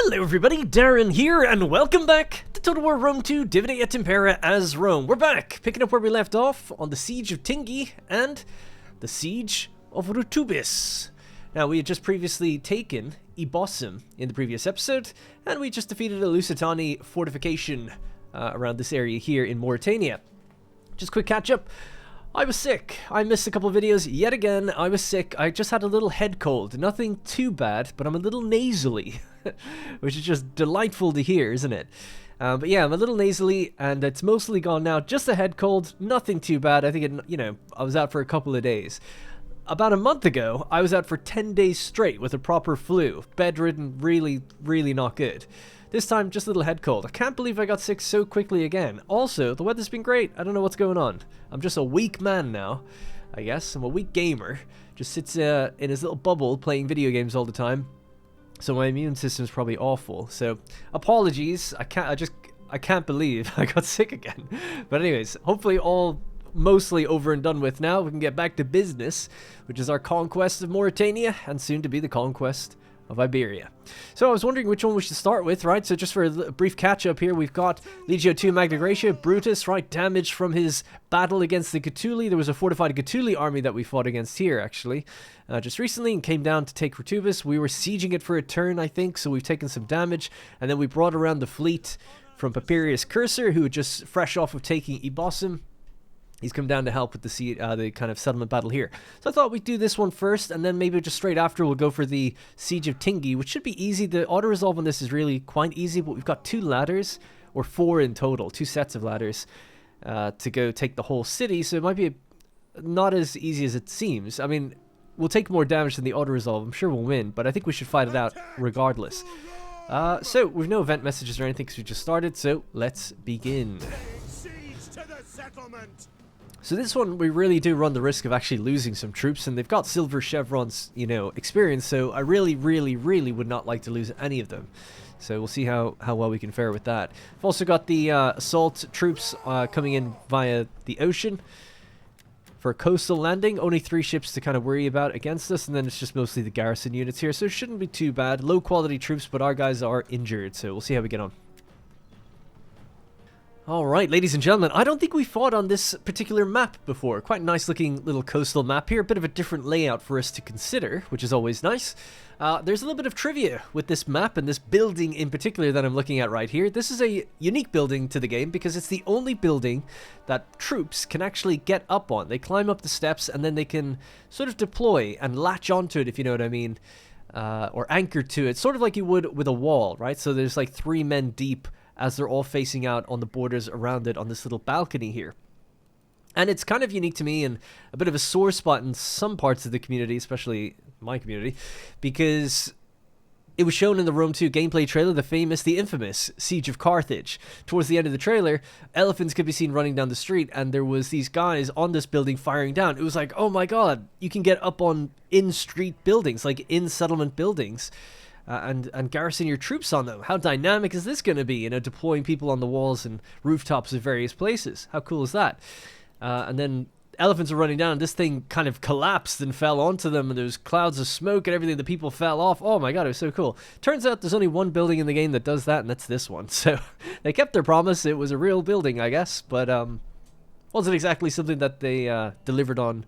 Hello everybody, Darren here, and welcome back to Total War Rome 2 Divinity et Impera as Rome. We're back, picking up where we left off on the Siege of Tingi and the Siege of Rutubis. Now, we had just previously taken Ebossum in the previous episode, and we just defeated a Lusitani fortification around this area here in Mauretania. Just quick catch up. I was sick. I missed a couple of videos yet again. I was sick. I just had a little head cold. Nothing too bad, but I'm a little nasally, which is just delightful to hear, isn't it? But yeah, I'm a little nasally, and it's mostly gone now. Just a head cold. Nothing too bad. I think, I was out for a couple of days. About a month ago, I was out for 10 days straight with a proper flu. Bedridden, really, really not good. This time, just a little head cold. I can't believe I got sick so quickly again. Also, the weather's been great. I don't know what's going on. I'm just a weak man now, I guess. I'm a weak gamer. Just sits in his little bubble playing video games all the time. So my immune system's probably awful. So apologies. I can't believe I got sick again. But anyways, hopefully all mostly over and done with now. We can get back to business, which is our conquest of Mauretania and soon to be the conquest of Iberia. So I was wondering which one we should start with, right? So just for a brief catch-up here, we've got Legio II Magna Graecia, Brutus, right? Damage from his battle against the Gaetuli. There was a fortified Gaetuli army that we fought against here, actually, just recently, and came down to take Rutubis. We were sieging it for a turn, I think, so we've taken some damage, and then we brought around the fleet from Papirius Cursor, who was just fresh off of taking Ebossum. He's come down to help with the kind of settlement battle here. So I thought we'd do this one first, and then maybe just straight after we'll go for the Siege of Tingi, which should be easy. The auto-resolve on this is really quite easy, but we've got 2 ladders, or 4 in total, 2 sets of ladders, to go take the whole city, so it might be not as easy as it seems. I mean, we'll take more damage than the auto-resolve. I'm sure we'll win, but I think we should fight it out regardless. So, we've no event messages or anything because we just started, so let's begin. So this one, we really do run the risk of actually losing some troops, and they've got silver chevrons, experience, so I really, really, really would not like to lose any of them. So we'll see how well we can fare with that. We've also got the assault troops coming in via the ocean for a coastal landing. Only 3 ships to kind of worry about against us, and then it's just mostly the garrison units here, so it shouldn't be too bad. Low quality troops, but our guys are injured, so we'll see how we get on. Alright, ladies and gentlemen, I don't think we fought on this particular map before. Quite a nice looking little coastal map here. A bit of a different layout for us to consider, which is always nice. There's a little bit of trivia with this map and this building in particular that I'm looking at right here. This is a unique building to the game because it's the only building that troops can actually get up on. They climb up the steps and then they can sort of deploy and latch onto it, if you know what I mean, or anchor to it, sort of like you would with a wall, right? So there's like 3 men deep as they're all facing out on the borders around it on this little balcony here. And it's kind of unique to me and a bit of a sore spot in some parts of the community, especially my community, because it was shown in the Rome 2 gameplay trailer, the infamous Siege of Carthage. Towards the end of the trailer, elephants could be seen running down the street, and there was these guys on this building firing down. It was like, oh my god, you can get up on in-street buildings, like in-settlement buildings, and garrison your troops on them. How dynamic is this going to be? Deploying people on the walls and rooftops of various places. How cool is that? And then elephants are running down, and this thing kind of collapsed and fell onto them, and there's clouds of smoke and everything. The people fell off. Oh my god, it was so cool. Turns out there's only one building in the game that does that, and that's this one. So they kept their promise. It was a real building, I guess, but wasn't exactly something that they delivered on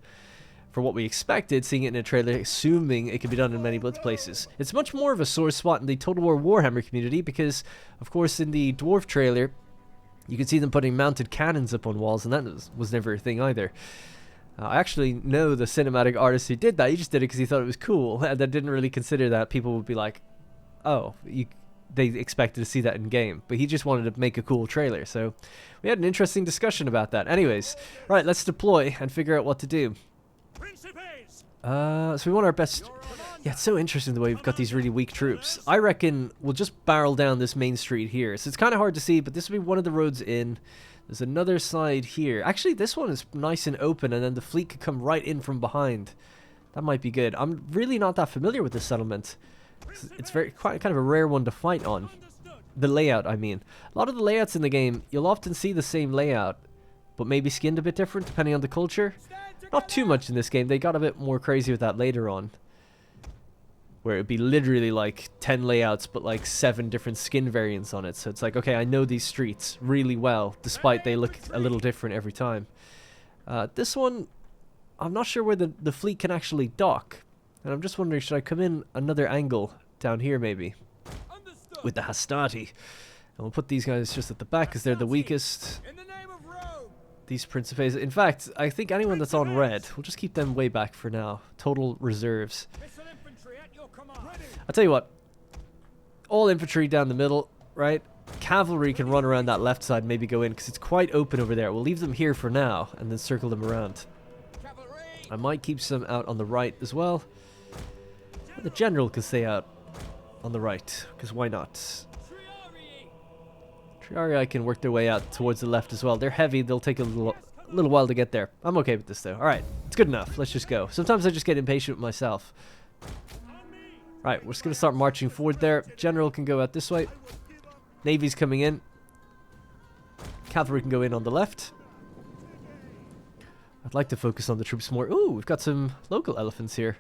for what we expected, seeing it in a trailer, assuming it could be done in many places. It's much more of a sore spot in the Total War Warhammer community because, of course, in the Dwarf trailer, you can see them putting mounted cannons up on walls, and that was never a thing either. I actually know the cinematic artist who did that. He just did it because he thought it was cool, and then didn't really consider that people would be like, oh, they expected to see that in game, but he just wanted to make a cool trailer. So we had an interesting discussion about that. Anyways, right, let's deploy and figure out what to do. So we want our best. Yeah, it's so interesting the way we've got these really weak troops. I reckon we'll just barrel down this main street here. So it's kind of hard to see, but this will be one of the roads in. There's another side here. Actually, this one is nice and open, and then the fleet could come right in from behind. That might be good. I'm really not that familiar with this settlement. It's quite kind of a rare one to fight on. The layout, I mean. A lot of the layouts in the game, you'll often see the same layout, but maybe skinned a bit different depending on the culture. Not too much in this game. They got a bit more crazy with that later on. where it'd be literally like 10 layouts, but like 7 different skin variants on it. So it's like, okay, I know these streets really well, despite they look a little different every time. This one, I'm not sure where the fleet can actually dock. And I'm just wondering, should I come in another angle down here maybe? With the Hastati. And we'll put these guys just at the back because they're the weakest. These Principes. In fact, I think anyone that's on red, we'll just keep them way back for now. Total reserves. I'll tell you what. All infantry down the middle, right? Cavalry can run around that left side and maybe go in because it's quite open over there. We'll leave them here for now and then circle them around. I might keep some out on the right as well. The general can stay out on the right, because why not? Triarii can work their way out towards the left as well. They're heavy, they'll take a little while to get there. I'm okay with this though. Alright, it's good enough. Let's just go. Sometimes I just get impatient with myself. Right, we're just going to start marching forward there. General can go out this way. Navy's coming in. Cavalry can go in on the left. I'd like to focus on the troops more. Ooh, we've got some local elephants here.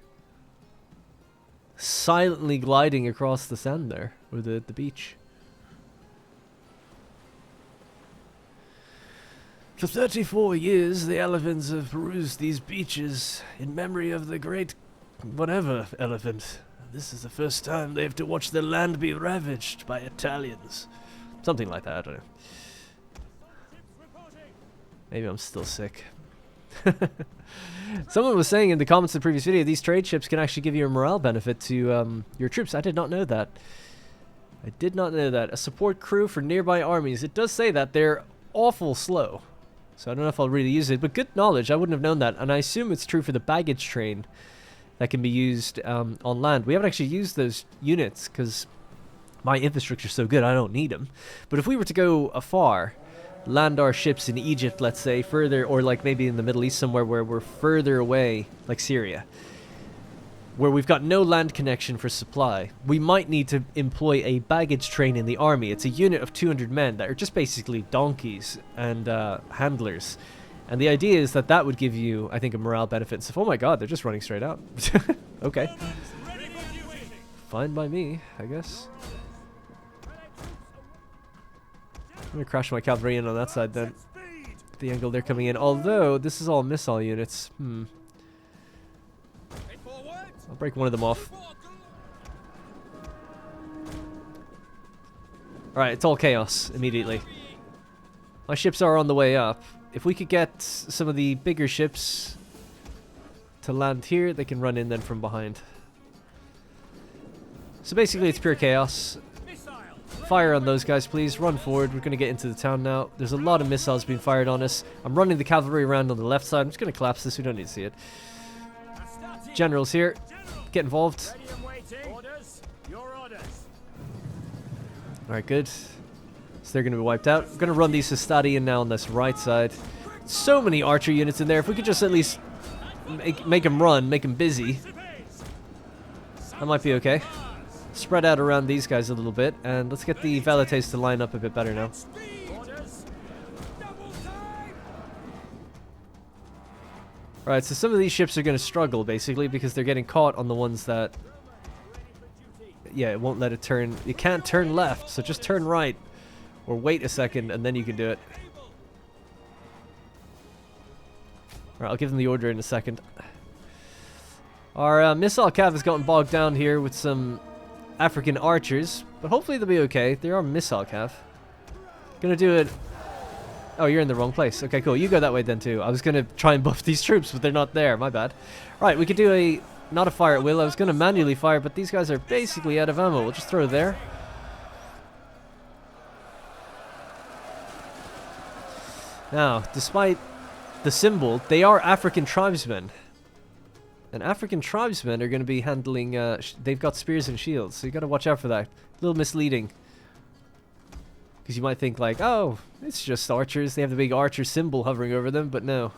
Silently gliding across the sand there, or the beach. For 34 years, the elephants have perused these beaches in memory of the great whatever elephant. This is the first time they have to watch their land be ravaged by Italians. Something like that, I don't know. Maybe I'm still sick. Someone was saying in the comments of the previous video, these trade ships can actually give you a morale benefit to your troops. I did not know that. I did not know that. A support crew for nearby armies. It does say that they're awful slow. So I don't know if I'll really use it, but good knowledge. I wouldn't have known that. And I assume it's true for the baggage train that can be used on land. We haven't actually used those units because my infrastructure's so good I don't need them. But if we were to go afar, land our ships in Egypt, let's say, further, or like maybe in the Middle East somewhere where we're further away, like Syria, where we've got no land connection for supply, we might need to employ a baggage train in the army. It's a unit of 200 men that are just basically donkeys and handlers. And the idea is that that would give you, I think, a morale benefit. So, oh my god, they're just running straight out. Okay. Fine by me, I guess. I'm going to crash my cavalry in on that side then. The angle they're coming in. Although, this is all missile units. I'll break one of them off. Alright, it's all chaos immediately. My ships are on the way up. If we could get some of the bigger ships to land here, they can run in then from behind. So basically it's pure chaos. Fire on those guys, please. Run forward. We're going to get into the town now. There's a lot of missiles being fired on us. I'm running the cavalry around on the left side. I'm just going to collapse this. We don't need to see it. Generals here. Get involved. Alright, good. So they're going to be wiped out. I'm going to run these Hastati in now on this right side. So many archer units in there. If we could just at least make them run, make them busy, that might be okay. Spread out around these guys a little bit, and let's get the Velites to line up a bit better now. Right, so some of these ships are going to struggle, basically, because they're getting caught on the ones that... Yeah, it won't let it turn. You can't turn left, so just turn right. Or wait a second, and then you can do it. Alright, I'll give them the order in a second. Our missile cav has gotten bogged down here with some African archers, but hopefully they'll be okay. They are missile cav. Gonna do it. Oh, you're in the wrong place. Okay, cool. You go that way then too. I was gonna try and buff these troops, but they're not there. My bad. Right, we could do a not a fire at will. I was gonna manually fire, but these guys are basically out of ammo. We'll just throw it there. Now, despite the symbol, they are African tribesmen. And African tribesmen are going to be handling... they've got spears and shields, so you got to watch out for that. A little misleading. Because you might think like, oh, it's just archers. They have the big archer symbol hovering over them, but no.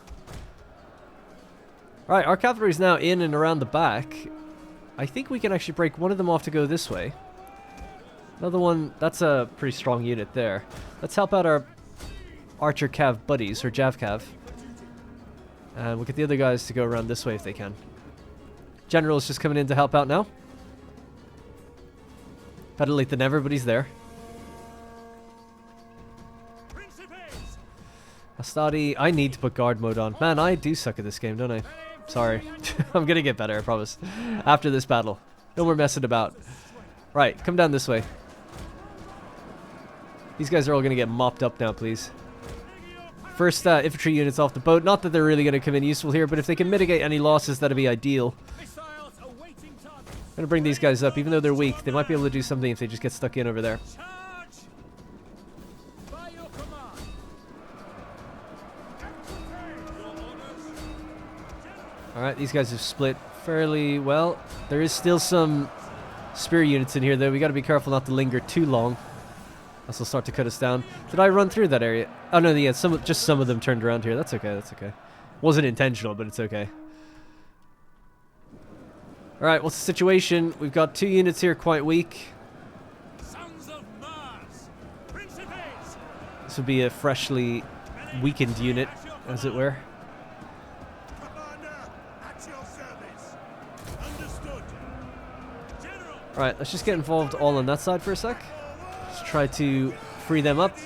Alright, our cavalry is now in and around the back. I think we can actually break one of them off to go this way. Another one, that's a pretty strong unit there. Let's help out our archer cav buddies, or jav cav. And we'll get the other guys to go around this way if they can. General's just coming in to help out now. Better late than never, but he's there. Astadi, I need to put guard mode on. Man, I do suck at this game, don't I? Sorry. I'm gonna get better, I promise. After this battle. No more messing about. Right, come down this way. These guys are all gonna get mopped up now, please. First infantry units off the boat. Not that they're really gonna come in useful here, but if they can mitigate any losses, that'd be ideal. I'm gonna bring these guys up, even though they're weak. They might be able to do something if they just get stuck in over there. Alright, these guys have split fairly well. There is still some spear units in here, though. We gotta be careful not to linger too long. Else they'll start to cut us down. Did I run through that area? Oh, no, yeah, just some of them turned around here. That's okay, that's okay. Wasn't intentional, but it's okay. Alright, what's the situation? We've got 2 units here quite weak. This would be a freshly weakened unit, as it were. Alright, let's just get involved all on that side for a sec. Let's try to free them up.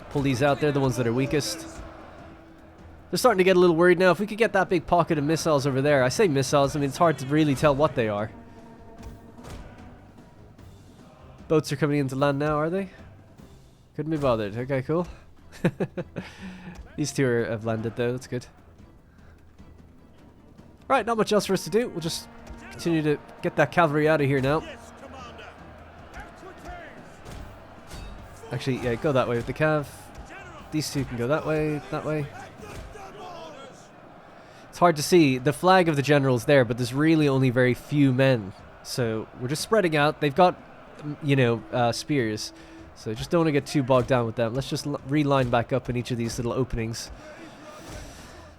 Pull these out, they're the ones that are weakest. They're starting to get a little worried now. If we could get that big pocket of missiles over there. I say missiles, I mean it's hard to really tell what they are. Boats are coming into land now, are they? Couldn't be bothered. Okay, cool. These 2 have landed though, that's good. Right, not much else for us to do. We'll just continue to get that cavalry out of here now. Actually, yeah, go that way with the cav. These 2 can go that way, that way. It's hard to see. The flag of the general's there, but there's really only very few men. So we're just spreading out. They've got, you know, spears. So just don't want to get too bogged down with them. Let's just reline back up in each of these little openings.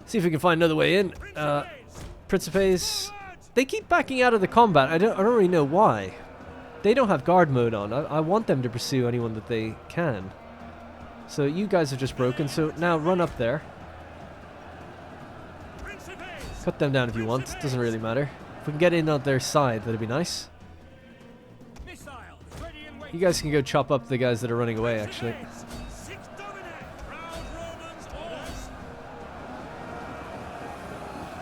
See if we can find another way in. Principes, they keep backing out of the combat. I don't really know why. They don't have guard mode on. I want them to pursue anyone that they can. So you guys have just broken. So now run up there. Cut them down if you want. Doesn't really matter. If we can get in on their side, that'd be nice. You guys can go chop up the guys that are running away, actually.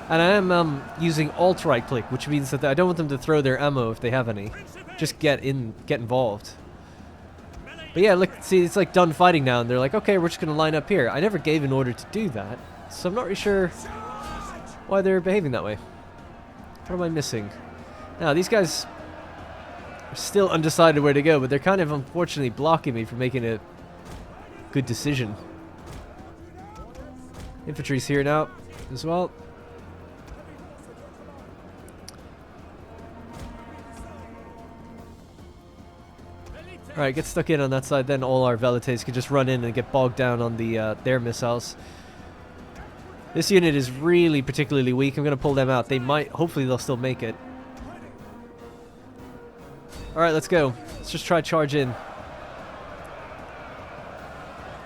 And I am using alt right click, which means that I don't want them to throw their ammo if they have any. Just get involved. But yeah, look, see, it's like done fighting now, and they're like, okay, we're just gonna line up here. I never gave an order to do that, so I'm not really sure why they're behaving that way. What am I missing? Now, these guys are still undecided where to go, but they're kind of unfortunately blocking me from making a good decision. Infantry's here now as well. Alright, get stuck in on that side, then all our velites can just run in and get bogged down on the their missiles. This unit is really particularly weak. I'm going to pull them out. They might, hopefully they'll still make it. Alright, let's go. Let's just try charge in.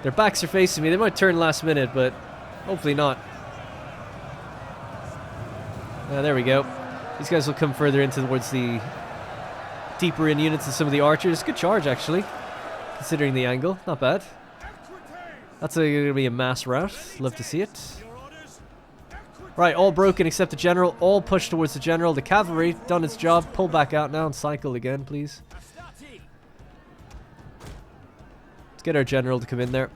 Their backs are facing me. They might turn last minute, but hopefully not. There we go. These guys will come further in towards the deeper in units than some of the archers. Good charge, actually, considering the angle. Not bad. That's going to be a mass rout. Love to see it. Right, all broken except the general. All pushed towards the general. The cavalry done its job. Pull back out now and cycle again, please. Let's get our general to come in there.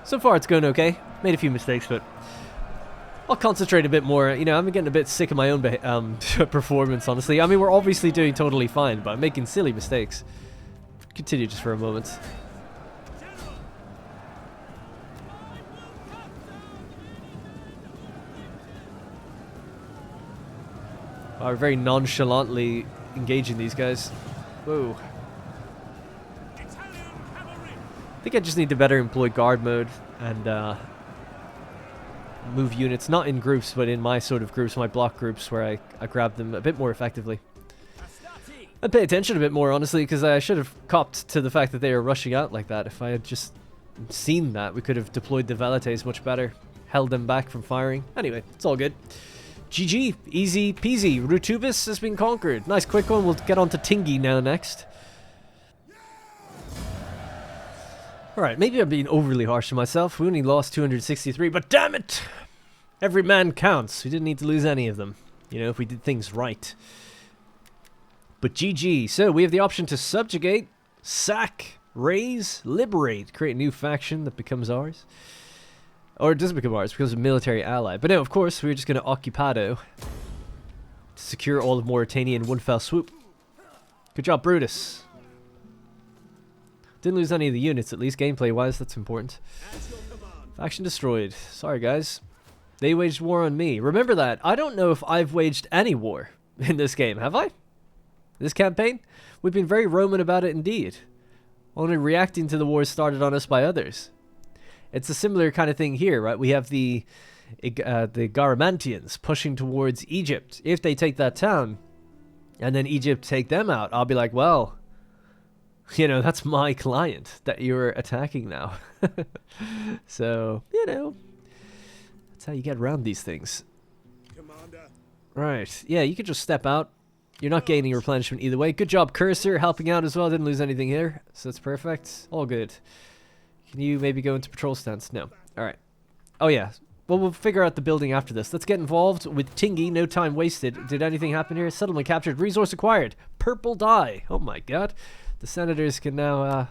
So far it's going okay. Made a few mistakes, but I'll concentrate a bit more. You know, I'm getting a bit sick of my own performance, honestly. I mean, we're obviously doing totally fine, but I'm making silly mistakes. Continue just for a moment. We're very nonchalantly engaging these guys. Whoa. I think I just need to better employ guard mode and move units, not in groups, but in my sort of groups, my block groups, where I grab them a bit more effectively. I'd pay attention a bit more, honestly, because I should have copped to the fact that they were rushing out like that. If I had just seen that, we could have deployed the velites much better, held them back from firing. Anyway, it's all good. GG, easy peasy. Rutubis has been conquered. Nice quick one. We'll get on to Tingi now next. Alright, maybe I'm being overly harsh on myself. We only lost 263, but damn it! Every man counts. We didn't need to lose any of them. You know, if we did things right. But GG. So, we have the option to subjugate, sack, raise, liberate, create a new faction that becomes ours. Or it doesn't become ours, it becomes a military ally. But no, of course, we're just going to occupado to secure all of Mauretania in one fell swoop. Good job, Brutus. Didn't lose any of the units, at least gameplay-wise. That's important. Faction destroyed. Sorry, guys. They waged war on me. Remember that. I don't know if I've waged any war in this game, have I? This campaign? We've been very Roman about it indeed. Only reacting to the wars started on us by others. It's a similar kind of thing here, right? We have the Garamantians pushing towards Egypt. If they take that town, and then Egypt take them out, I'll be like, well, you know, that's my client that you're attacking now. So, you know, that's how you get around these things. Commander. Right, yeah, you can just step out. You're not gaining replenishment either way. Good job, Cursor, helping out as well. Didn't lose anything here, so that's perfect. All good. Can you maybe go into patrol stance? No. Alright. Oh, yeah. Well, we'll figure out the building after this. Let's get involved with Tingi. No time wasted. Did anything happen here? Settlement captured. Resource acquired. Purple dye. Oh, my God. The senators can now,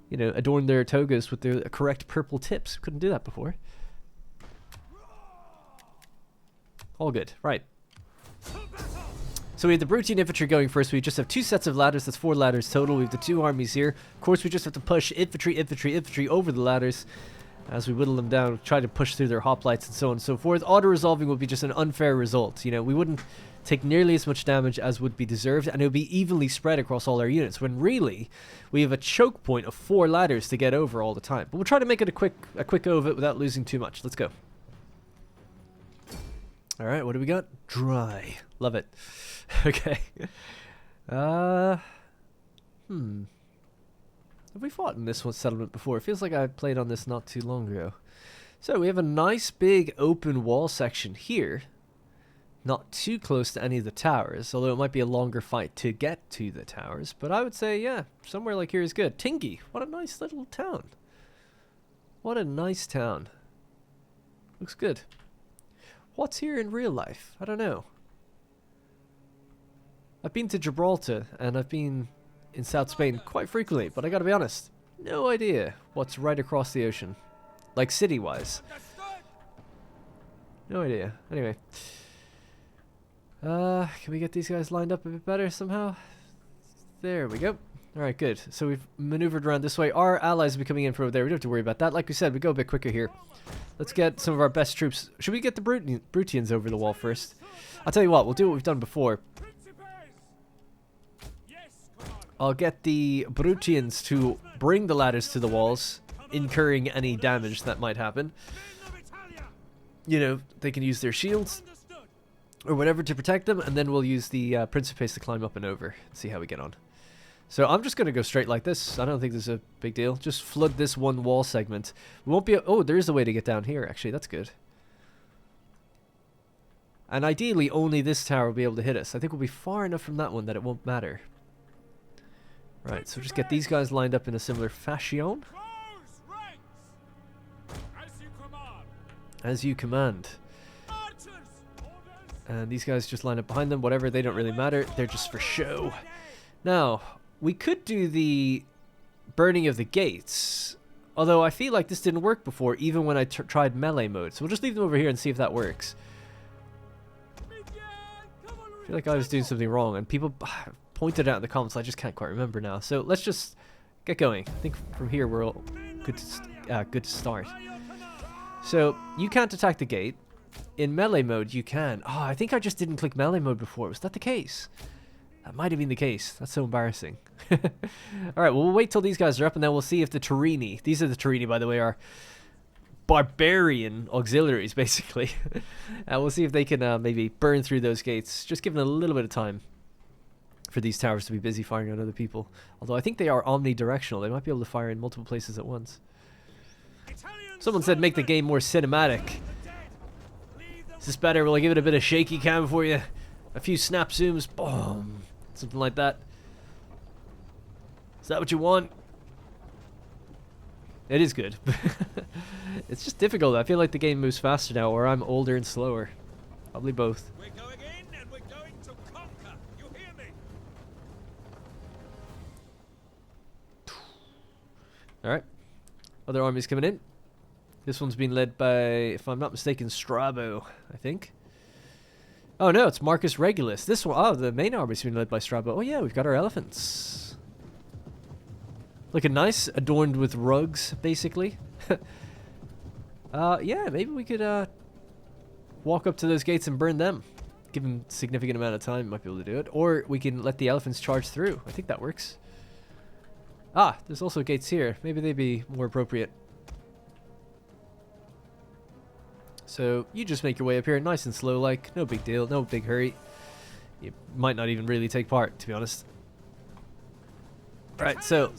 you know, adorn their togas with their correct purple tips. Couldn't do that before. All good. Right. So we have the Brutian infantry going first. We just have 2 sets of ladders. That's 4 ladders total. We have the 2 armies here. Of course, we just have to push infantry over the ladders as we whittle them down, try to push through their hoplites and so on and so forth. Auto-resolving would be just an unfair result. You know, we wouldn't take nearly as much damage as would be deserved, and it would be evenly spread across all our units, when really, we have a choke point of 4 ladders to get over all the time. But we'll try to make it a quick go of it without losing too much. Let's go. Alright, what do we got? Dry. Love it. Okay. Have we fought in this one settlement before? It feels like I played on this not too long ago. So we have a nice big open wall section here. Not too close to any of the towers, although it might be a longer fight to get to the towers. But I would say, yeah, somewhere like here is good. Tingi, what a nice little town. What a nice town. Looks good. What's here in real life? I don't know. I've been to Gibraltar, and I've been in South Spain quite frequently, but I gotta be honest, no idea what's right across the ocean. Like, city-wise. No idea. Anyway. Can we get these guys lined up a bit better somehow? There we go. Alright, good. So we've maneuvered around this way. Our allies will be coming in from over there. We don't have to worry about that. Like we said, we go a bit quicker here. Let's get some of our best troops. Should we get the Brutians over the wall first? I'll tell you what, we'll do what we've done before. I'll get the Brutians to bring the ladders to the walls, incurring any damage that might happen. You know, they can use their shields or whatever to protect them, and then we'll use the Principes to climb up and over and see how we get on. So I'm just going to go straight like this. I don't think there's a big deal. Just flood this one wall segment. We won't be... Oh, there is a way to get down here, actually. That's good. And ideally, only this tower will be able to hit us. I think we'll be far enough from that one that it won't matter. Right, so just get these guys lined up in a similar fashion. As you command. And these guys just line up behind them. Whatever, they don't really matter. They're just for show. Now, we could do the burning of the gates. Although I feel like this didn't work before, even when I tried melee mode. So we'll just leave them over here and see if that works. I feel like I was doing something wrong, and people pointed out in the comments. I just can't quite remember now. So let's just get going. I think from here we're all good to start. So you can't attack the gate. In melee mode, you can. Oh, I think I just didn't click melee mode before. Was that the case? That might have been the case. That's so embarrassing. Alright, well, we'll wait till these guys are up, and then we'll see if the Terrini, these are the Terrini, by the way, are barbarian auxiliaries, basically. We'll see if they can maybe burn through those gates. Just giving a little bit of time for these towers to be busy firing on other people. Although I think they are omnidirectional. They might be able to fire in multiple places at once. Someone said make the game more cinematic. Is this better? Will I give it a bit of shaky cam for you? A few snap zooms, boom, something like that. Is that what you want? It is good. It's just difficult. I feel like the game moves faster now, or I'm older and slower. Probably both. We're going in and we're going to conquer. You hear me? Alright. Other armies coming in. This one's been led by, if I'm not mistaken, Strabo, I think. Oh no, it's Marcus Regulus. This one, oh, the main army's been led by Strabo. Oh yeah, we've got our elephants. Looking nice, adorned with rugs, basically. Yeah, maybe we could walk up to those gates and burn them. Give them a significant amount of time, might be able to do it. Or we can let the elephants charge through. I think that works. Ah, there's also gates here. Maybe they'd be more appropriate. So you just make your way up here nice and slow, like, no big deal, no big hurry. You might not even really take part, to be honest. Right, so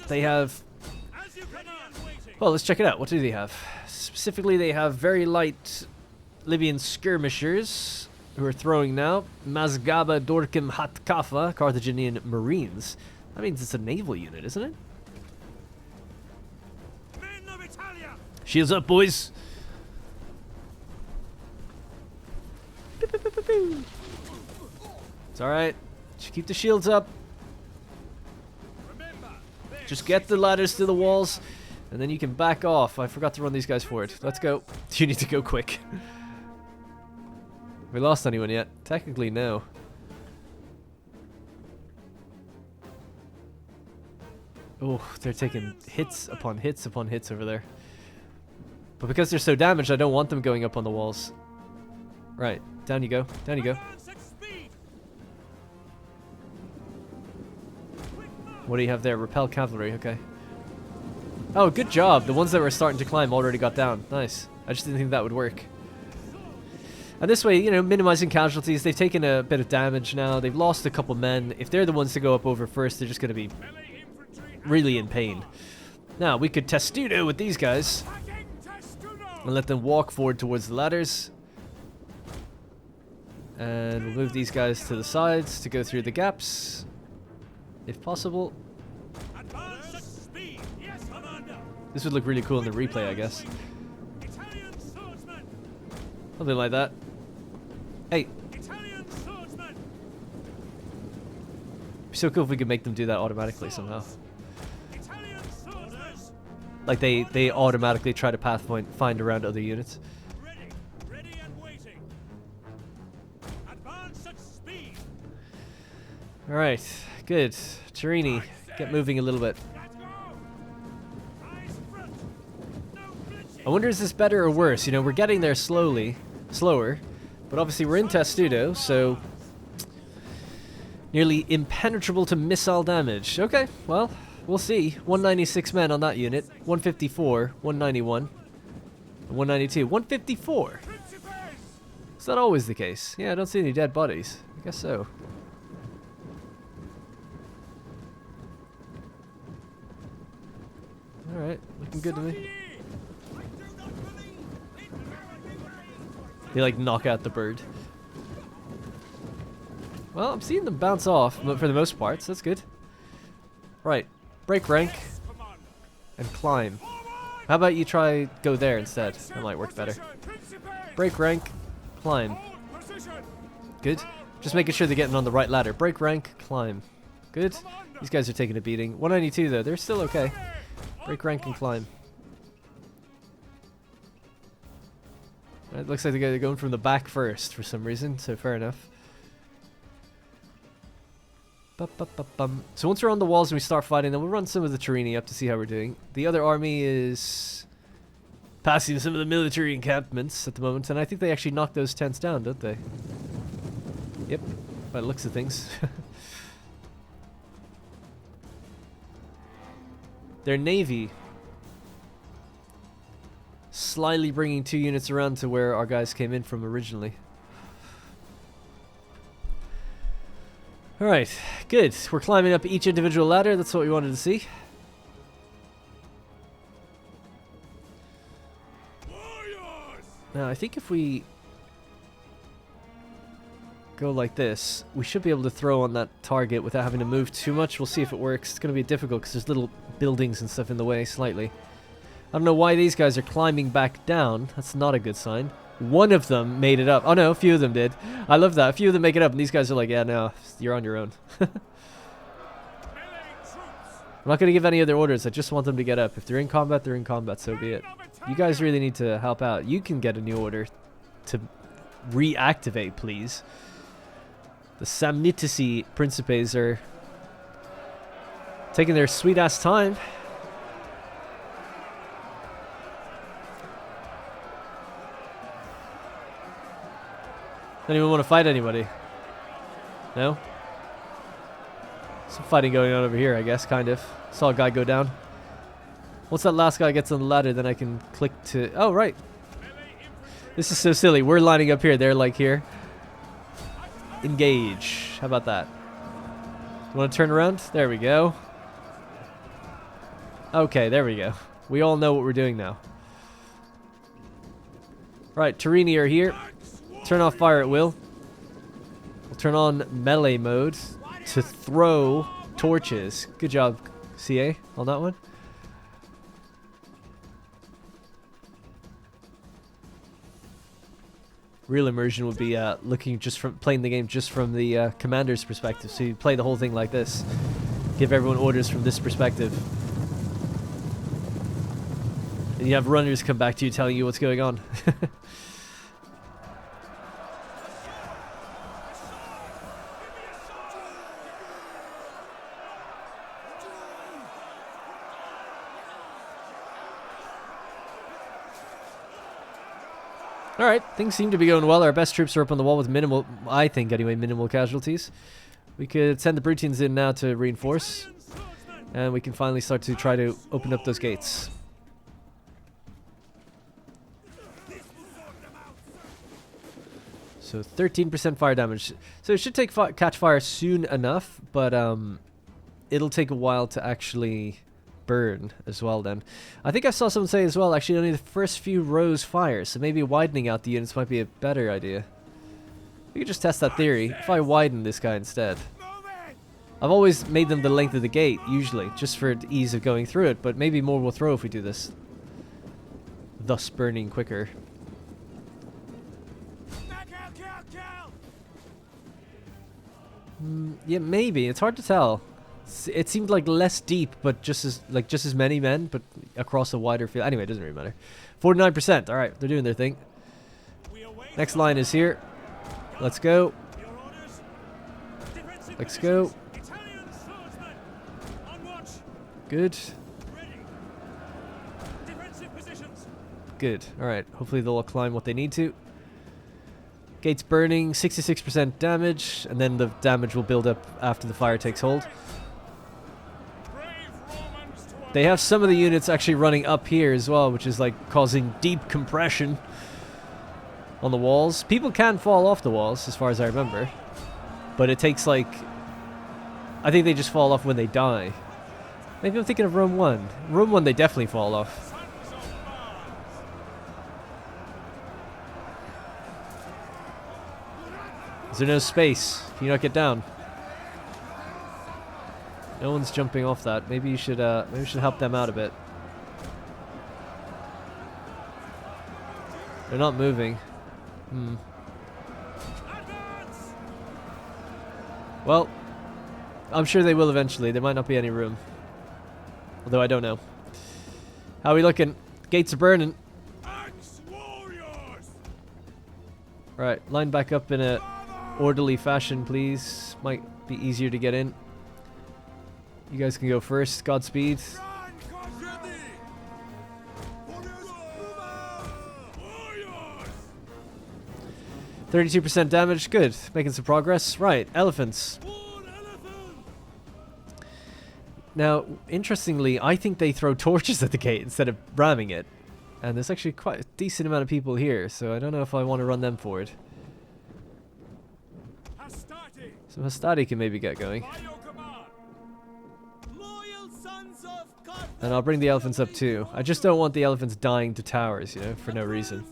they have, well, let's check it out. What do they have? Specifically, they have very light Libyan skirmishers who are throwing now. Mazgaba Dorkim Hatkafa, Carthaginian Marines. That means it's a naval unit, isn't it? Shields up, boys. It's alright. Just keep the shields up. Just get the ladders to the walls, and then you can back off. I forgot to run these guys forward. Let's go. You need to go quick. Have we lost anyone yet? Technically, no. Oh, they're taking hits upon hits upon hits over there. But because they're so damaged, I don't want them going up on the walls. Right, down you go. Down you go. What do you have there? Repel cavalry, okay. Oh, good job. The ones that were starting to climb already got down. Nice. I just didn't think that would work. And this way, you know, minimizing casualties. They've taken a bit of damage now. They've lost a couple men. If they're the ones to go up over first, they're just going to be really in pain. Now, we could testudo with these guys and let them walk forward towards the ladders. And we'll move these guys to the sides to go through the gaps, if possible. This would look really cool in the replay, I guess. Something like that. Hey. It'd be so cool if we could make them do that automatically somehow. Like they automatically try to find around other units. Ready and waiting. Advance at speed. All right, good. Turini, get moving a little bit. I wonder, is this better or worse? You know, we're getting there slower, but obviously we're in Testudo, so nearly impenetrable to missile damage. Okay, well, we'll see. 196 men on that unit, 154, 191, and 192. 154! Is that always the case? Yeah, I don't see any dead bodies. I guess so. Alright, looking good to me. They like knock out the bird. Well, I'm seeing them bounce off, but for the most part, so that's good. Right, break rank and climb. How about you try go there instead? That might work better. Break rank, climb. Good. Just making sure they're getting on the right ladder. Break rank, climb. Good. These guys are taking a beating. 192 though, they're still okay. Break rank and climb. It looks like they're going from the back first for some reason, so fair enough. So once we're on the walls and we start fighting, then we'll run some of the Turini up to see how we're doing. The other army is passing some of the military encampments at the moment, and I think they actually knock those tents down, don't they? Yep, by the looks of things. Their navy slyly bringing 2 units around to where our guys came in from originally. Alright, good. We're climbing up each individual ladder. That's what we wanted to see. Now, I think if we go like this, we should be able to throw on that target without having to move too much. We'll see if it works. It's going to be difficult because there's little buildings and stuff in the way slightly. I don't know why these guys are climbing back down. That's not a good sign. One of them made it up. Oh no, a few of them did. I love that. A few of them make it up and these guys are like, yeah, no, you're on your own. I'm not going to give any other orders. I just want them to get up. If they're in combat, they're in combat, so be it. You guys really need to help out. You can get a new order to reactivate, please. The Samnitici Principes are taking their sweet-ass time. Anyone want to fight anybody? No? Some fighting going on over here, I guess, kind of. Saw a guy go down. Once that last guy gets on the ladder, then I can click to... Oh, right. This is so silly. We're lining up here. They're like here. Engage. How about that? You want to turn around? There we go. Okay, there we go. We all know what we're doing now. Right, Turini are here. Turn off fire at will. We'll turn on melee mode to throw torches. Good job, CA, on that one. Real immersion would be looking just from playing the game just from the commander's perspective. So you play the whole thing like this. Give everyone orders from this perspective. And you have runners come back to you telling you what's going on. Alright, things seem to be going well. Our best troops are up on the wall with minimal, I think anyway, minimal casualties. We could send the Brutines in now to reinforce. And we can finally start to try to open up those gates. So 13% fire damage. So it should catch fire soon enough, but it'll take a while to actually burn as well then. I think I saw someone say as well, actually only the first few rows fire, so maybe widening out the units might be a better idea. We could just test that theory. If I widen this guy instead. I've always made them the length of the gate, usually, just for the ease of going through it, but maybe more will throw if we do this. Thus burning quicker. Yeah, maybe. It's hard to tell. It seemed like less deep, but just as many men, but across a wider field. Anyway, it doesn't really matter. 49%. All right, they're doing their thing. Next line is here. Let's go. Let's go. Good. Good. All right. Hopefully they'll climb what they need to. Gates burning, 66% damage, and then the damage will build up after the fire takes hold. They have some of the units actually running up here as well, which is like causing deep compression on the walls. People can fall off the walls, as far as I remember. But it takes like... I think they just fall off when they die. Maybe I'm thinking of Rome 1. Rome 1 they definitely fall off. Is there no space? Can you not get down? No one's jumping off that. Maybe you should help them out a bit. They're not moving. Well, I'm sure they will eventually. There might not be any room. Although I don't know. How are we looking? Gates are burning. Right, line back up in a orderly fashion, please. Might be easier to get in. You guys can go first. Godspeed. 32% damage. Good. Making some progress. Right. Elephants. Now, interestingly, I think they throw torches at the gate instead of ramming it. And there's actually quite a decent amount of people here, so I don't know if I want to run them forward. Some Hastati can maybe get going. And I'll bring the elephants up too. I just don't want the elephants dying to towers, you know, for no reason.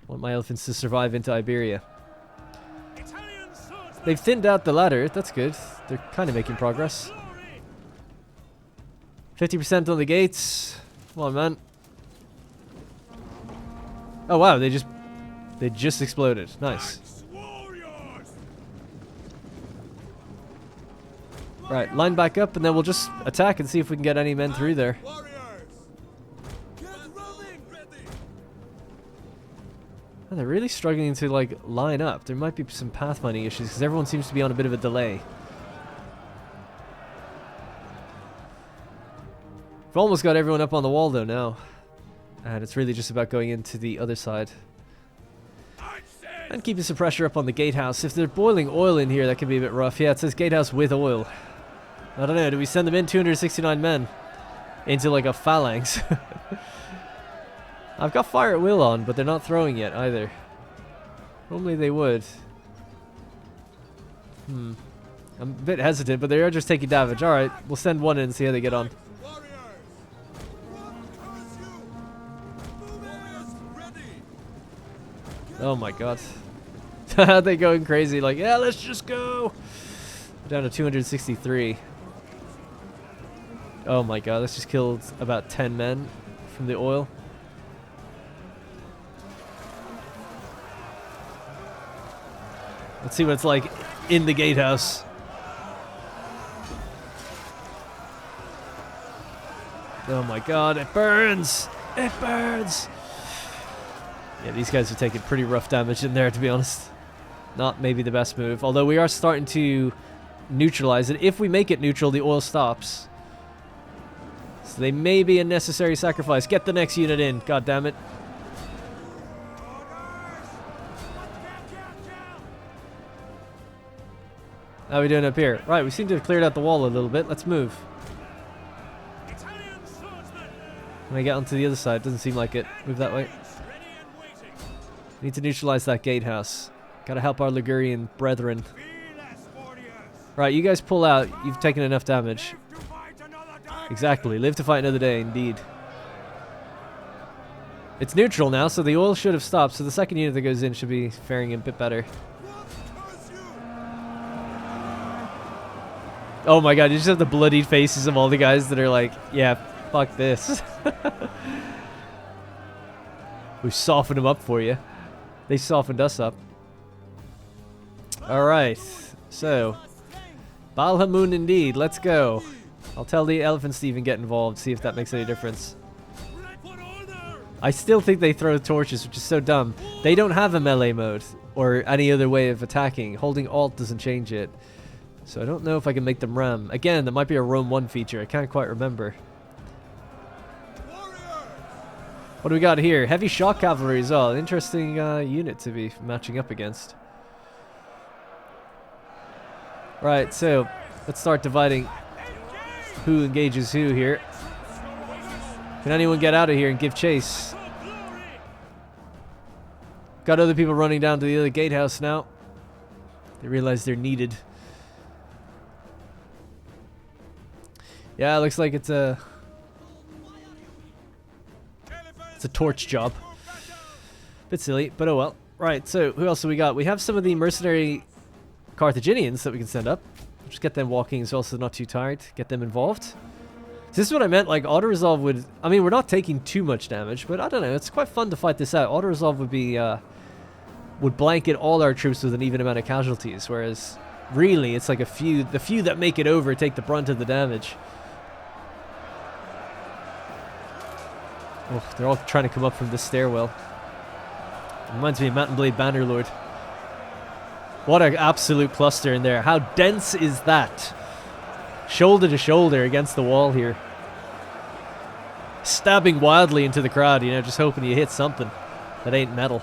Want my elephants to survive into Iberia. Italian swordsmen. They've thinned out the ladder. That's good. They're kind of making progress. 50% on the gates. Come on, man. Oh wow, they just exploded. Nice. Warriors. Right, line back up, and then we'll just attack and see if we can get any men through there. Warriors. Get rolling. Ready. Oh, they're really struggling to like line up. There might be some pathfinding issues because everyone seems to be on a bit of a delay. We've almost got everyone up on the wall though now, and it's really just about going into the other side and keeping some pressure up on the gatehouse. If they're boiling oil in here, that can be a bit rough. Yeah, it says gatehouse with oil. I don't know. Do we send them in 269 men into like a phalanx? I've got fire at will on, but they're not throwing yet either. Normally they would. I'm a bit hesitant, but they are just taking damage. Alright, we'll send one in and see how they get on. Oh my god. They're going crazy, like, yeah, let's just go! We're down to 263. Oh my god, that's just killed about 10 men from the oil. Let's see what it's like in the gatehouse. Oh my god, it burns! It burns! Yeah, these guys are taking pretty rough damage in there, to be honest. Not maybe the best move. Although we are starting to neutralize it. If we make it neutral, the oil stops. So they may be a necessary sacrifice. Get the next unit in. God damn it. How are we doing up here? Right, we seem to have cleared out the wall a little bit. Let's move. Italian swordsmen. When I get onto the other side, doesn't seem like it. Move that way. Ready and waiting. Need to neutralize that gatehouse. Gotta help our Ligurian brethren. Fearless warriors. Right, you guys pull out. You've taken enough damage. Live to fight another day. Exactly. Live to fight another day, indeed. It's neutral now, so the oil should have stopped. So the second unit that goes in should be faring a bit better. Oh my god, you just have the bloodied faces of all the guys that are like, yeah, fuck this. We softened them up for you. They softened us up. Alright, so Balhamoon indeed, let's go. I'll tell the elephants to even get involved, see if that makes any difference. I still think they throw torches, which is so dumb. They don't have a melee mode or any other way of attacking. Holding Alt doesn't change it. So I don't know if I can make them ram. Again, that might be a Rome 1 feature. I can't quite remember. What do we got here? Heavy shock cavalry as well. Interesting unit to be matching up against. Right, so let's start dividing who engages who here. Can anyone get out of here and give chase? Got other people running down to the other gatehouse now. They realize they're needed. Yeah, it looks like it's a torch job. Bit silly, but oh well. Right, so who else do we got? We have some of the mercenary Carthaginians that we can send up. Just get them walking as well, so they're not too tired. Get them involved. So this is what I meant, like auto-resolve would... I mean, we're not taking too much damage, but I don't know, it's quite fun to fight this out. Auto-resolve would be... would blanket all our troops with an even amount of casualties, whereas really it's like the few that make it over take the brunt of the damage. Oh, they're all trying to come up from this stairwell. Reminds me of Mountain Blade Bannerlord. What an absolute cluster in there. How dense is that? Shoulder to shoulder against the wall here. Stabbing wildly into the crowd, you know, just hoping you hit something that ain't metal.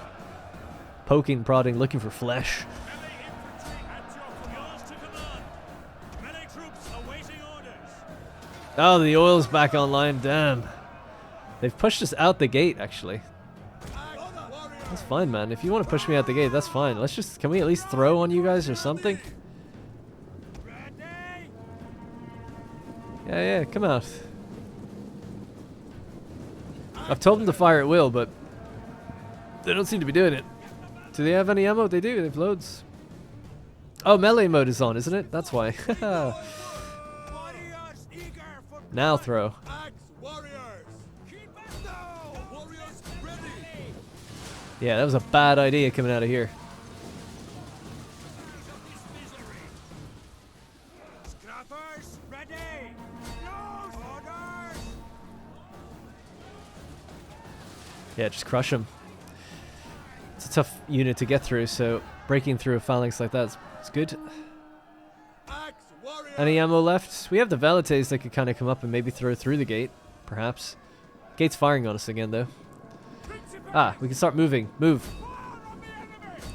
Poking, prodding, looking for flesh. Oh, the oil's back online. Damn. They've pushed us out the gate, actually. That's fine, man. If you want to push me out the gate, that's fine. Let's just... Can we at least throw on you guys or something? Yeah, come out. I've told them to fire at will, but... They don't seem to be doing it. Do they have any ammo? They do. They have loads. Oh, melee mode is on, isn't it? That's why. Now throw. Yeah, that was a bad idea coming out of here. Yeah, just crush them. It's a tough unit to get through, so breaking through a phalanx like that is good. Any ammo left? We have the Velites that could kind of come up and maybe throw through the gate, perhaps. Gate's firing on us again, though. Ah, we can start moving. Move.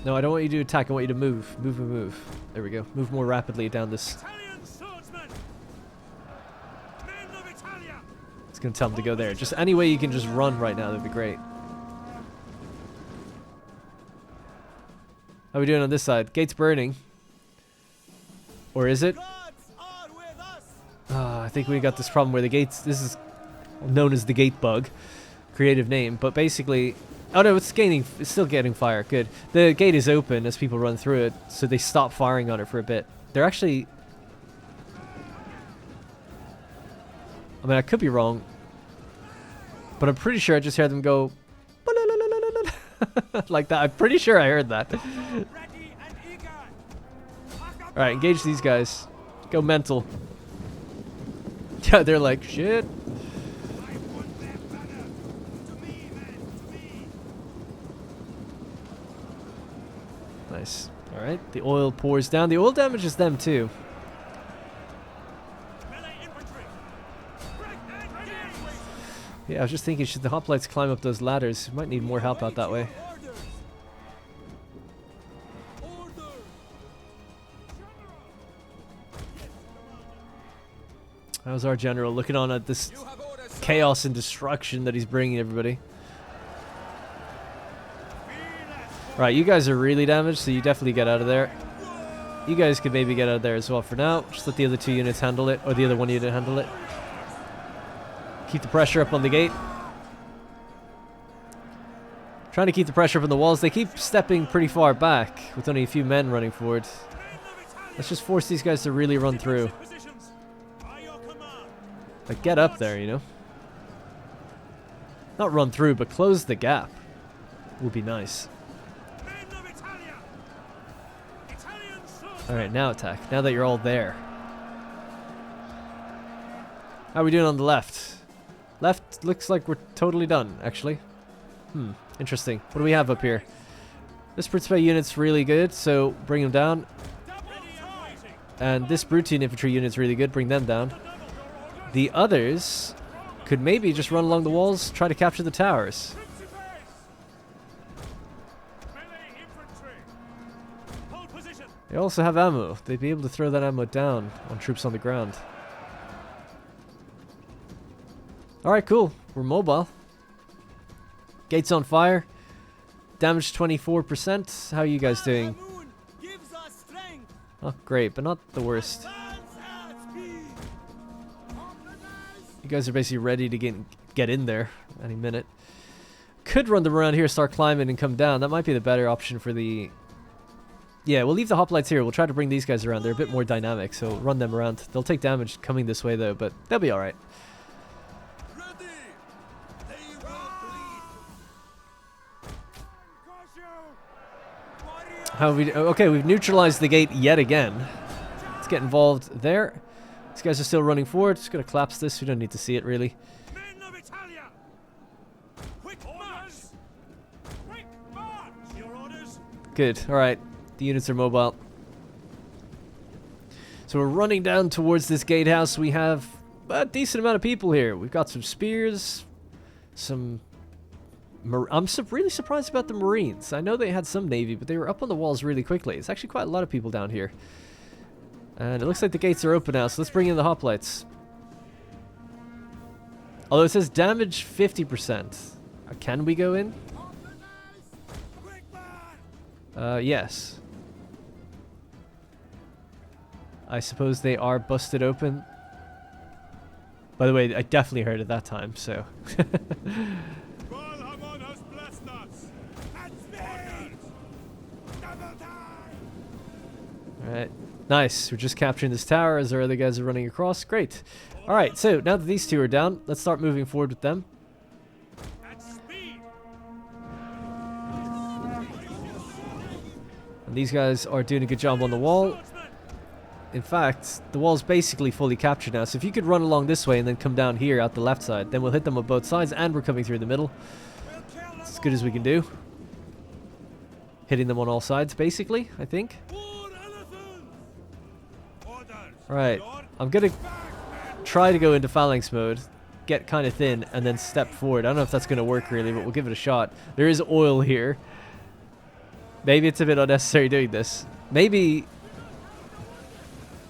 No, I don't want you to attack. I want you to move. Move, move, move. There we go. Move more rapidly down this. It's going to tell them to go there. Just any way you can just run right now, that'd be great. How are we doing on this side? Gate's burning. Or is it? I think we got this problem where the gates... This is known as the gate bug. Creative name. But basically... Oh no, it's still getting fire. Good. The gate is open as people run through it. So they stop firing on it for a bit. They're actually... I mean, I could be wrong. But I'm pretty sure I just heard them go... like that. I'm pretty sure I heard that. Alright, engage these guys. Go mental. Yeah, they're like, shit. Nice. Alright, the oil pours down. The oil damages them too. Yeah, I was just thinking, should the hoplites climb up those ladders? We might need more help out that way. How's our general looking on at this chaos and destruction that he's bringing everybody? Right, you guys are really damaged, so you definitely get out of there. You guys could maybe get out of there as well for now. Just let the other two units handle it, or the other one unit handle it. Keep the pressure up on the gate. Trying to keep the pressure up on the walls. They keep stepping pretty far back with only a few men running forward. Let's just force these guys to really run through. Like, get up there, you know? Not run through, but close the gap. Would be nice. Alright, now attack. Now that you're all there. How are we doing on the left? Left looks like we're totally done, actually. Interesting. What do we have up here? This Principate unit's really good, so bring them down. And this Brutine infantry unit's really good, bring them down. The others could maybe just run along the walls, try to capture the towers. They also have ammo. They'd be able to throw that ammo down on troops on the ground. Alright, cool. We're mobile. Gate's on fire. Damage 24%. How are you guys doing? Oh, great, but not the worst. You guys are basically ready to get in there any minute. Could run them around here, start climbing, and come down. That might be the better option for the... Yeah, we'll leave the hoplites here. We'll try to bring these guys around. They're a bit more dynamic, so run them around. They'll take damage coming this way, though, but they'll be alright. How we... Okay, we've neutralized the gate yet again. Let's get involved there. These guys are still running forward. Just gonna collapse this. We don't need to see it, really. Good. Alright. The units are mobile. So we're running down towards this gatehouse. We have a decent amount of people here. We've got some spears. Some... I'm really surprised about the Marines. I know they had some Navy, but they were up on the walls really quickly. It's actually quite a lot of people down here. And it looks like the gates are open now, so let's bring in the hoplites. Although it says damage 50%. Can we go in? Yes. I suppose they are busted open. By the way, I definitely heard it that time, so... Alright. Nice. We're just capturing this tower as our other guys are running across. Great. Alright, so now that these two are down, let's start moving forward with them. At speed. And these guys are doing a good job on the wall. In fact, the wall's basically fully captured now. So if you could run along this way and then come down here out the left side, then we'll hit them on both sides and we're coming through the middle. It's as good as we can do. Hitting them on all sides, basically, I think. Right, I'm gonna try to go into phalanx mode, get kind of thin, and then step forward. I don't know if that's gonna work really, but we'll give it a shot. There is oil here. Maybe it's a bit unnecessary doing this. Maybe...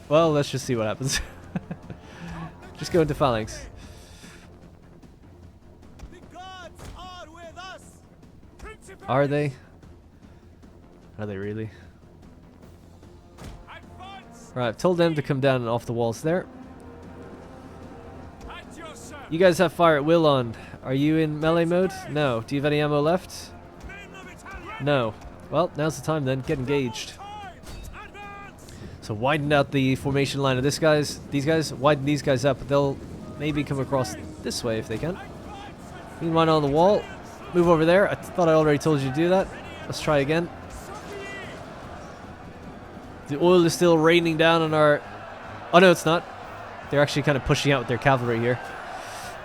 Well, let's just see what happens. Just go into phalanx. The gods are with us. Are they? Are they really? Right, I've told them to come down and off the walls there. You guys have fire at will on. Are you in melee mode? No. Do you have any ammo left? No. Well, now's the time then. Get engaged. So widen out the formation line of these guys. Widen these guys up. They'll maybe come across this way if they can. Meanwhile, on the wall. Move over there. I thought I already told you to do that. Let's try again. The oil is still raining down on our... Oh, no, it's not. They're actually kind of pushing out with their cavalry here.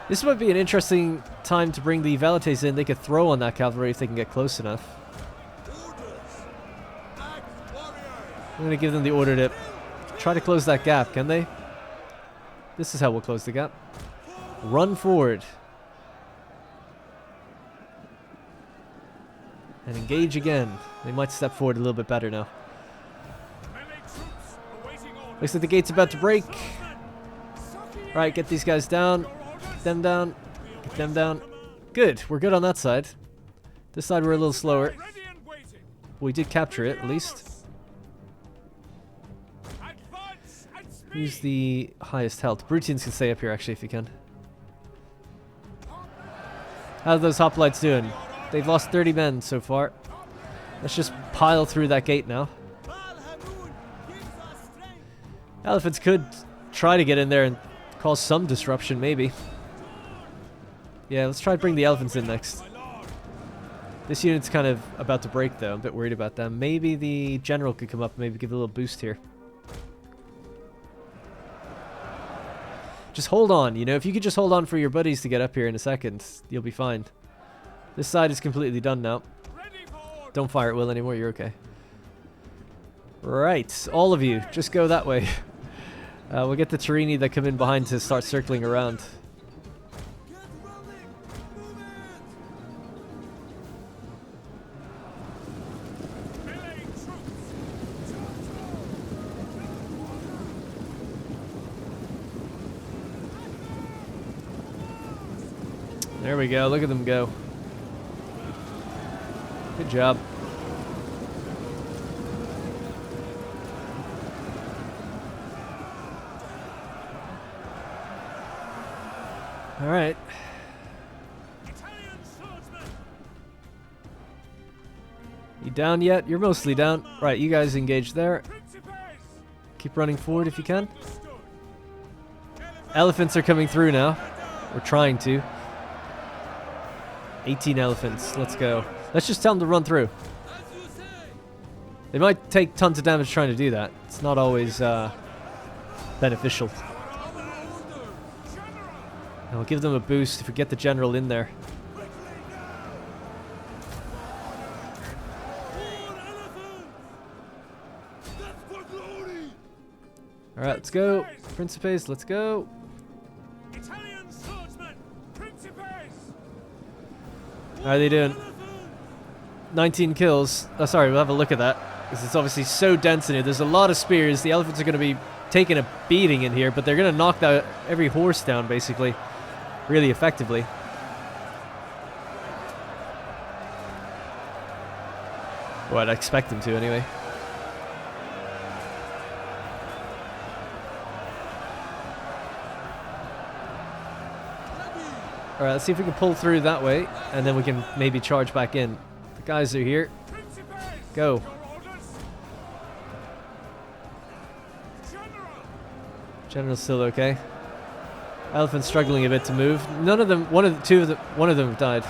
This might be an interesting time to bring the Velites in. They could throw on that cavalry if they can get close enough. I'm going to give them the order to try to close that gap, can they? This is how we'll close the gap. Run forward. And engage again. They might step forward a little bit better now. Looks like the gate's about to break. Right, get these guys down. Get them down. Get them down. Good, we're good on that side. This side we're a little slower. We did capture it, at least. Who's the highest health? Brutians can stay up here, actually, if you can. How are those hoplites doing? They've lost 30 men so far. Let's just pile through that gate now. Elephants could try to get in there and cause some disruption, maybe. Yeah, let's try to bring the elephants in next. This unit's kind of about to break, though. I'm a bit worried about them. Maybe the general could come up and maybe give a little boost here. Just hold on, you know? If you could just hold on for your buddies to get up here in a second, you'll be fine. This side is completely done now. Don't fire at will anymore, you're okay. Right, all of you, just go that way. We'll get the Turini that come in behind to start circling around. There we go, look at them go. Good job. All right. You down yet? You're mostly down. Right, you guys engage there. Keep running forward if you can. Elephants are coming through now. We're trying to. 18 elephants. Let's go. Let's just tell them to run through. They might take tons of damage trying to do that. It's not always beneficial. And we'll give them a boost if we get the general in there. Alright, let's go. Principes, let's go. Italian swordsman, Principes. How are they doing? 19 kills. Oh, sorry, we'll have a look at that. Because it's obviously so dense in here. There's a lot of spears. The elephants are going to be taking a beating in here, but they're going to knock every horse down, basically. Really effectively. Well, I'd expect them to, anyway. Alright, let's see if we can pull through that way, and then we can maybe charge back in. The guys are here. Go. General's still okay. Elephant's struggling a bit to move. None of them, one of them have died.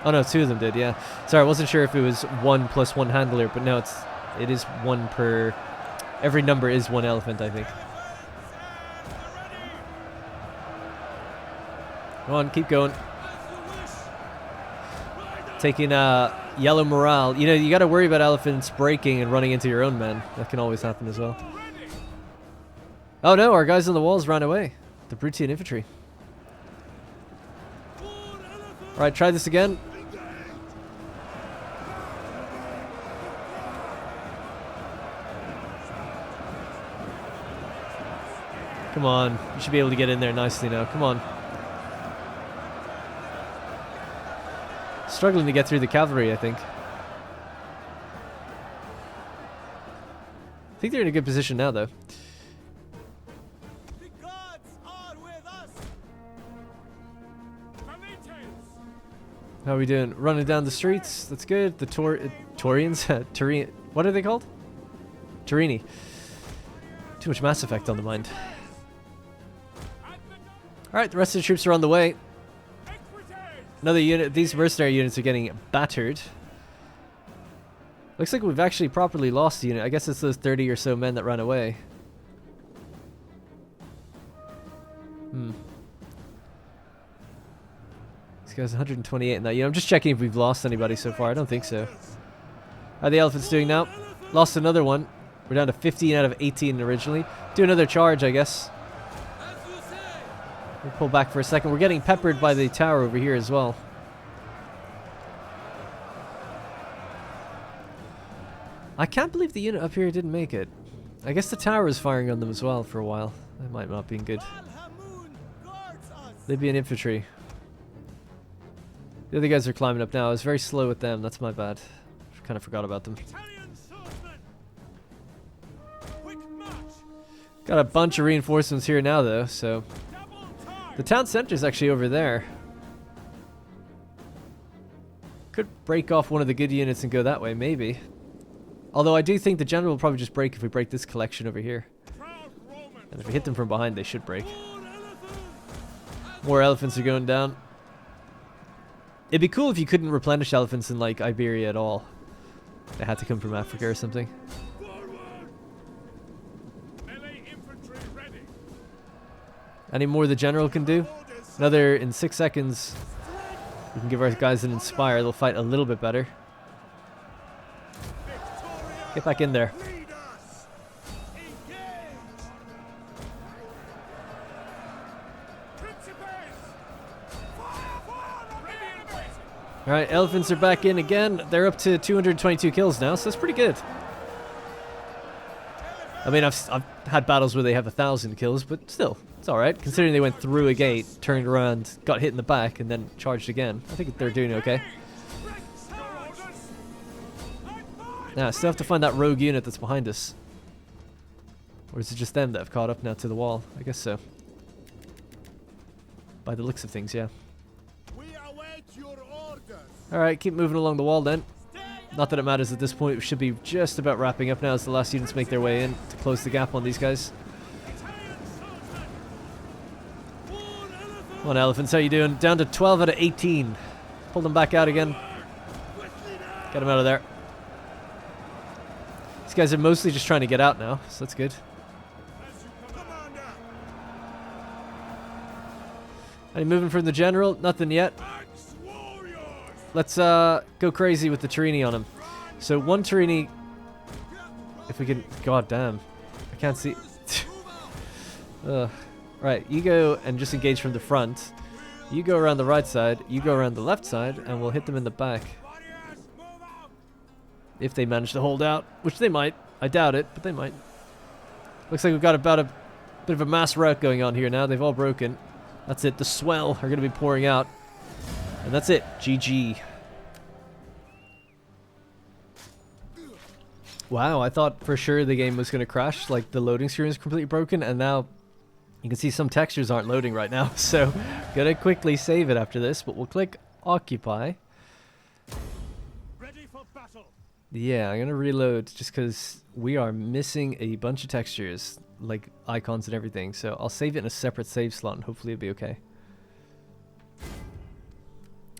Oh no, 2 of them did, yeah. Sorry, I wasn't sure if it was 1 plus 1 handler, but no, it is 1 per... Every number is 1 elephant, I think. Come on, keep going. Taking yellow morale. You know, you gotta worry about elephants breaking and running into your own men. That can always happen as well. Oh no, our guys on the walls ran away. The Brutian infantry. Alright, try this again. Come on, you should be able to get in there nicely now. Come on. Struggling to get through the cavalry, I think. I think they're in a good position now, though. The gods are with us. How are we doing? Running down the streets. That's good. The Taurians? Turin. What are they called? Turini. Too much Mass Effect on the mind. Alright, the rest of the troops are on the way. Another unit. These mercenary units are getting battered. Looks like we've actually properly lost a unit. I guess it's those 30 or so men that ran away. This guy's 128 in that unit. I'm just checking if we've lost anybody so far. I don't think so. How are the elephants doing now? Lost another one. We're down to 15 out of 18 originally. Do another charge, I guess. We'll pull back for a second. We're getting peppered by the tower over here as well. I can't believe the unit up here didn't make it. I guess the tower was firing on them as well for a while. That might not be good. Libyan infantry. The other guys are climbing up now. I was very slow with them. That's my bad. Kind of forgot about them. Got a bunch of reinforcements here now, though, so... The town center is actually over there. Could break off one of the good units and go that way, maybe. Although I do think the general will probably just break if we break this collection over here. And if we hit them from behind, they should break. More elephants are going down. It'd be cool if you couldn't replenish elephants in, like, Iberia at all. They had to come from Africa or something. Any more the general can do? Another in 6 seconds. We can give our guys an inspire. They'll fight a little bit better. Get back in there. Alright, elephants are back in again. They're up to 222 kills now, so that's pretty good. I mean, I've had battles where they have 1,000 kills, but still, it's alright. Considering they went through a gate, turned around, got hit in the back, and then charged again. I think they're doing okay. Now, I still have to find that rogue unit that's behind us. Or is it just them that have caught up now to the wall? I guess so. By the looks of things, yeah. Alright, keep moving along the wall then. Not that it matters at this point. We should be just about wrapping up now as the last units make their way in to close the gap on these guys. Come on, elephants, how you doing? Down to 12 out of 18. Pull them back out again. Get them out of there. These guys are mostly just trying to get out now, so that's good. Any movement from the general? Nothing yet. Let's go crazy with the Turini on him. So 1 Turini, if we can... God damn. I can't see... Right, you go and just engage from the front. You go around the right side, you go around the left side, and we'll hit them in the back. If they manage to hold out, which they might. I doubt it, but they might. Looks like we've got about a bit of a mass rout going on here now. They've all broken. That's it. The swell are going to be pouring out. And that's it. GG. Wow, I thought for sure the game was going to crash. Like, the loading screen is completely broken, and now you can see some textures aren't loading right now. So, going to quickly save it after this, but we'll click Occupy. Ready for battle. Yeah, I'm gonna reload just because we are missing a bunch of textures, like icons and everything. So I'll save it in a separate save slot and hopefully it'll be okay.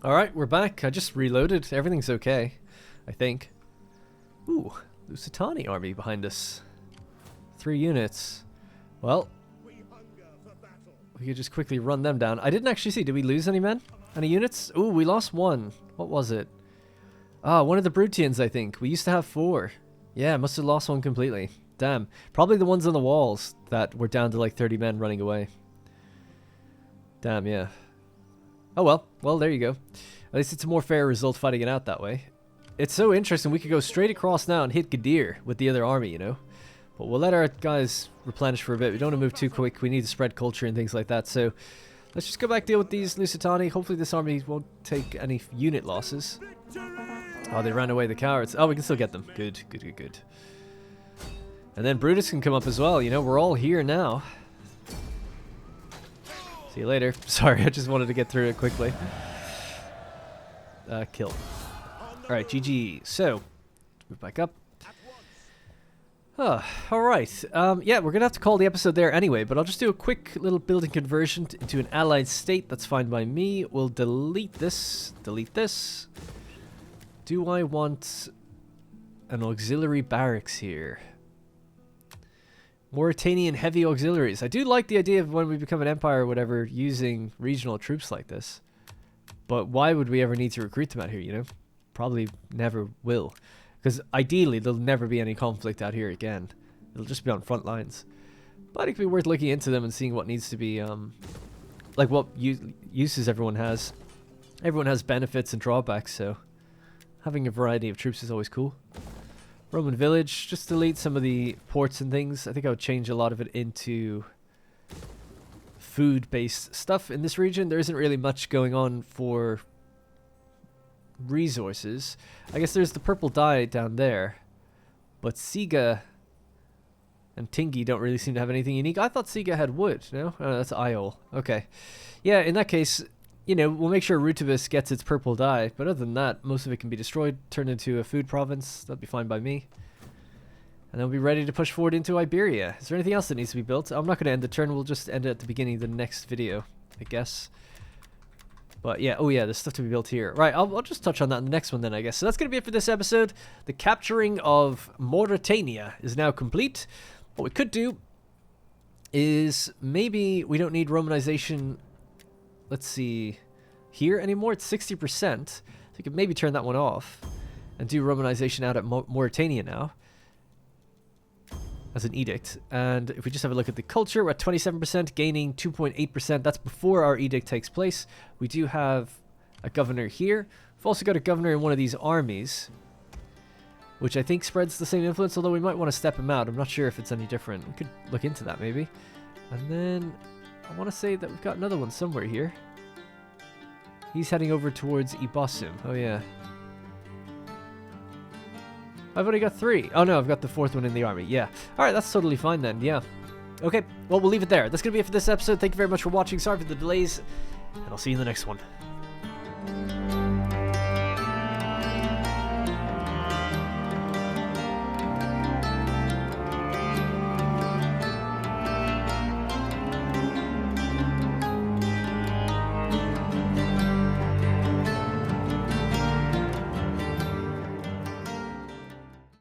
Alright, we're back. I just reloaded. Everything's okay, I think. Ooh, Lusitani army behind us. 3 units. Well, we could just quickly run them down. I didn't actually see. Did we lose any men? Any units? Ooh, we lost 1. What was it? Ah, one of the Brutians, I think. We used to have 4. Yeah, must have lost 1 completely. Damn. Probably the ones on the walls that were down to like 30 men running away. Damn, yeah. Oh well. Well, there you go. At least it's a more fair result fighting it out that way. It's so interesting. We could go straight across now and hit Gadir with the other army, you know? But we'll let our guys replenish for a bit. We don't want to move too quick. We need to spread culture and things like that. So let's just go back, deal with these Lusitani. Hopefully this army won't take any unit losses. Oh, they ran away, the cowards. Oh, we can still get them. Good, good, good, good. And then Brutus can come up as well. You know, we're all here now. See you later. Sorry, I just wanted to get through it quickly. Kill. Alright, GG. So, move back up. Alright. Yeah, we're going to have to call the episode there anyway, but I'll just do a quick little building conversion into an allied state. That's fine by me. We'll delete this. Delete this. Do I want an auxiliary barracks here? Mauretanian heavy auxiliaries. I do like the idea of when we become an empire or whatever, using regional troops like this. But why would we ever need to recruit them out here, you know? Probably never will. Because ideally, there'll never be any conflict out here again. It'll just be on front lines. But it could be worth looking into them and seeing what needs to be, like what uses everyone has. Everyone has benefits and drawbacks, so having a variety of troops is always cool. Roman village, just delete some of the ports and things. I think I would change a lot of it into food-based stuff in this region. There isn't really much going on for resources. I guess there's the purple dye down there, but Siga and Tingi don't really seem to have anything unique. I thought Siga had wood. No? Oh, that's Iol. Okay. Yeah, in that case, you know, we'll make sure Rutubis gets its purple dye, but other than that, most of it can be destroyed, turned into a food province. That'd be fine by me. And then we'll be ready to push forward into Iberia. Is there anything else that needs to be built? I'm not going to end the turn. We'll just end it at the beginning of the next video, I guess. But yeah, oh yeah, there's stuff to be built here. Right, I'll just touch on that in the next one then, I guess. So that's going to be it for this episode. The capturing of Mauretania is now complete. What we could do is maybe we don't need Romanization, let's see, here anymore. It's 60%. So we could maybe turn that one off and do Romanization out at Mauretania now as an edict. And if we just have a look at the culture, we're at 27%, gaining 2.8%. That's before our edict takes place. We do have a governor here. We've also got a governor in one of these armies, which I think spreads the same influence, although we might want to step him out. I'm not sure if it's any different. We could look into that maybe. And then I want to say that we've got another one somewhere here. He's heading over towards Ibosum. Oh yeah. I've only got 3. Oh no, I've got the 4th one in the army. Yeah. Alright, that's totally fine then. Yeah. Okay, well, we'll leave it there. That's going to be it for this episode. Thank you very much for watching. Sorry for the delays, and I'll see you in the next one.